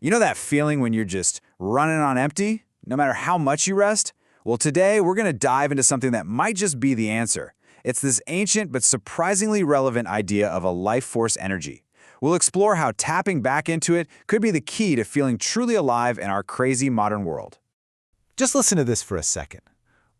You know that feeling when you're just running on empty, no matter how much you rest? Well, today we're going to dive into something that might just be the answer. It's this ancient but surprisingly relevant idea of a life force energy. We'll explore how tapping back into it could be the key to feeling truly alive in our crazy modern world. Just listen to this for a second.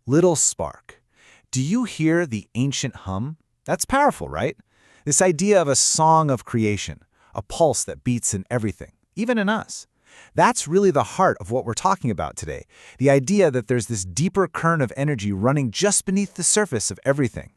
Little spark. Do you hear the ancient hum? That's powerful, right? This idea of a song of creation, a pulse that beats in everything, even in us. That's really the heart of what we're talking about today, the idea that there's this deeper current of energy running just beneath the surface of everything.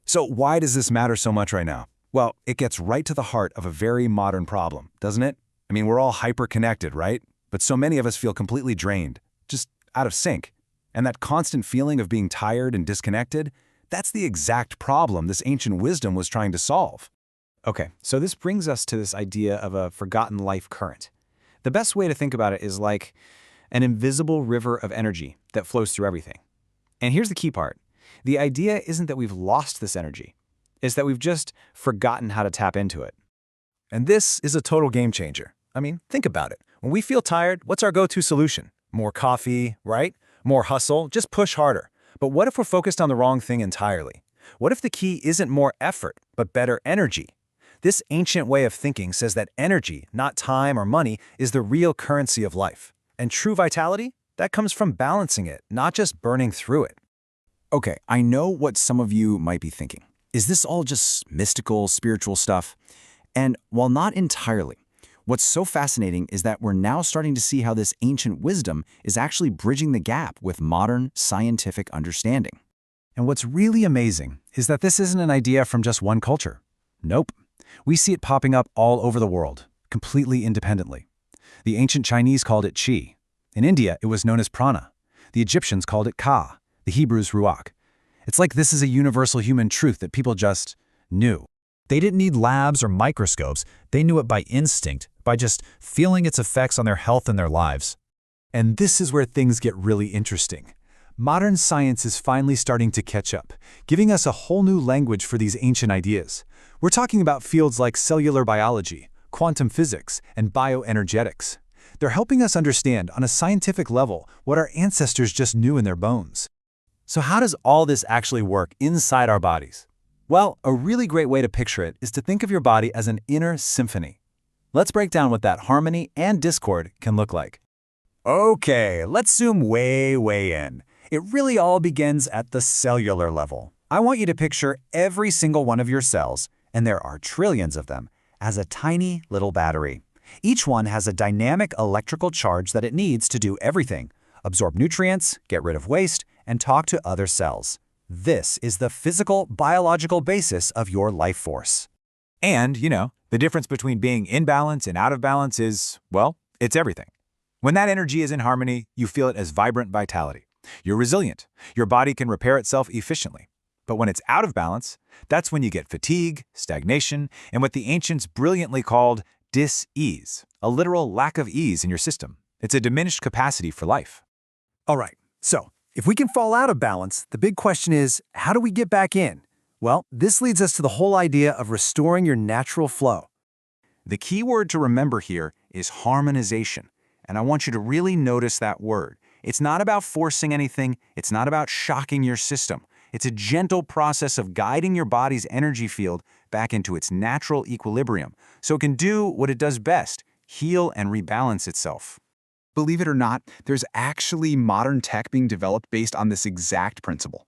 So why does this matter so much right now? Well, it gets right to the heart of a very modern problem, doesn't it? I mean, we're all hyper-connected, right? But so many of us feel completely drained, just out of sync. And that constant feeling of being tired and disconnected, that's the exact problem this ancient wisdom was trying to solve. Okay, so this brings us to this idea of a forgotten life current. The best way to think about it is like an invisible river of energy that flows through everything. And here's the key part. The idea isn't that we've lost this energy. It's that we've just forgotten how to tap into it. And this is a total game changer. I mean, think about it. When we feel tired, what's our go-to solution? More coffee, right? More hustle, just push harder. But what if we're focused on the wrong thing entirely? What if the key isn't more effort, but better energy? This ancient way of thinking says that energy, not time or money, is the real currency of life. And true vitality? That comes from balancing it, not just burning through it. Okay, I know what some of you might be thinking. Is this all just mystical, spiritual stuff? And while not entirely, what's so fascinating is that we're now starting to see how this ancient wisdom is actually bridging the gap with modern scientific understanding. And what's really amazing is that this isn't an idea from just one culture. Nope. We see it popping up all over the world, completely independently. The ancient Chinese called it qi. In India, it was known as prana. The Egyptians called it ka, the Hebrews ruach. It's like this is a universal human truth that people just knew. They didn't need labs or microscopes. They knew it by instinct, by just feeling its effects on their health and their lives. And this is where things get really interesting. Modern science is finally starting to catch up, giving us a whole new language for these ancient ideas. We're talking about fields like cellular biology, quantum physics, and bioenergetics. They're helping us understand on a scientific level what our ancestors just knew in their bones. So how does all this actually work inside our bodies? Well, a really great way to picture it is to think of your body as an inner symphony. Let's break down what that harmony and discord can look like. Okay, let's zoom way in. It really all begins at the cellular level. I want you to picture every single one of your cells, and there are trillions of them, as a tiny little battery. Each one has a dynamic electrical charge that it needs to do everything: absorb nutrients, get rid of waste, and talk to other cells. This is the physical, biological basis of your life force. And, the difference between being in balance and out of balance is, well, it's everything. When that energy is in harmony, you feel it as vibrant vitality. You're resilient. Your body can repair itself efficiently. But when it's out of balance, that's when you get fatigue, stagnation, and what the ancients brilliantly called dis-ease, a literal lack of ease in your system. It's a diminished capacity for life. All right, so if we can fall out of balance, the big question is, how do we get back in? Well, this leads us to the whole idea of restoring your natural flow. The key word to remember here is harmonization, and I want you to really notice that word. It's not about forcing anything. It's not about shocking your system. It's a gentle process of guiding your body's energy field back into its natural equilibrium so it can do what it does best: heal and rebalance itself. Believe it or not, there's actually modern tech being developed based on this exact principle.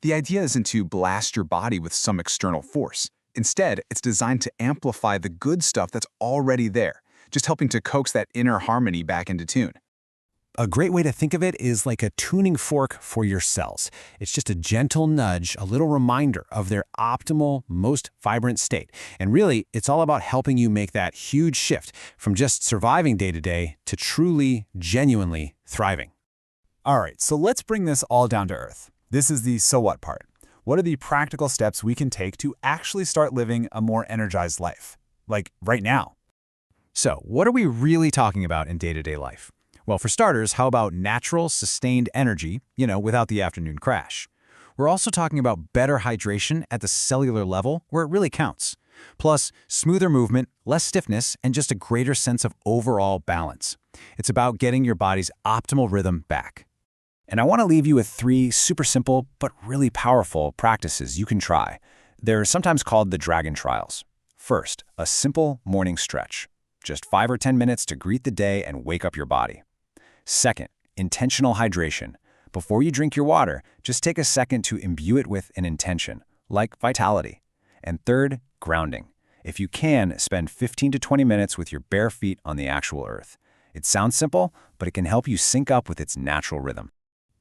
The idea isn't to blast your body with some external force. Instead, it's designed to amplify the good stuff that's already there, just helping to coax that inner harmony back into tune. A great way to think of it is like a tuning fork for your cells. It's just a gentle nudge, a little reminder of their optimal, most vibrant state. And really, it's all about helping you make that huge shift from just surviving day to day to truly, genuinely thriving. All right, so let's bring this all down to earth. This is the so what part. What are the practical steps we can take to actually start living a more energized life? Like right now. So what are we really talking about in day-to-day life? Well, for starters, how about natural, sustained energy, without the afternoon crash? We're also talking about better hydration at the cellular level where it really counts. Plus, smoother movement, less stiffness, and just a greater sense of overall balance. It's about getting your body's optimal rhythm back. And I want to leave you with 3 super simple but really powerful practices you can try. They're sometimes called the Dragon Trials. First, a simple morning stretch. Just 5 or 10 minutes to greet the day and wake up your body. Second, intentional hydration. Before you drink your water, just take a second to imbue it with an intention, like vitality. And third, grounding. If you can, spend 15 to 20 minutes with your bare feet on the actual earth. It sounds simple, but it can help you sync up with its natural rhythm.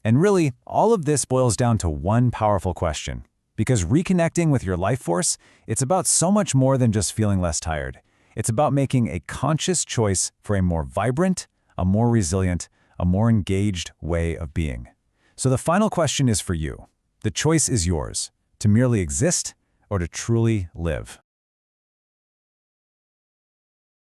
And really, all of this boils down to one powerful question. Because reconnecting with your life force, it's about so much more than just feeling less tired. It's about making a conscious choice for a more vibrant, a more resilient, a more engaged way of being. So the final question is for you. The choice is yours, to merely exist or to truly live.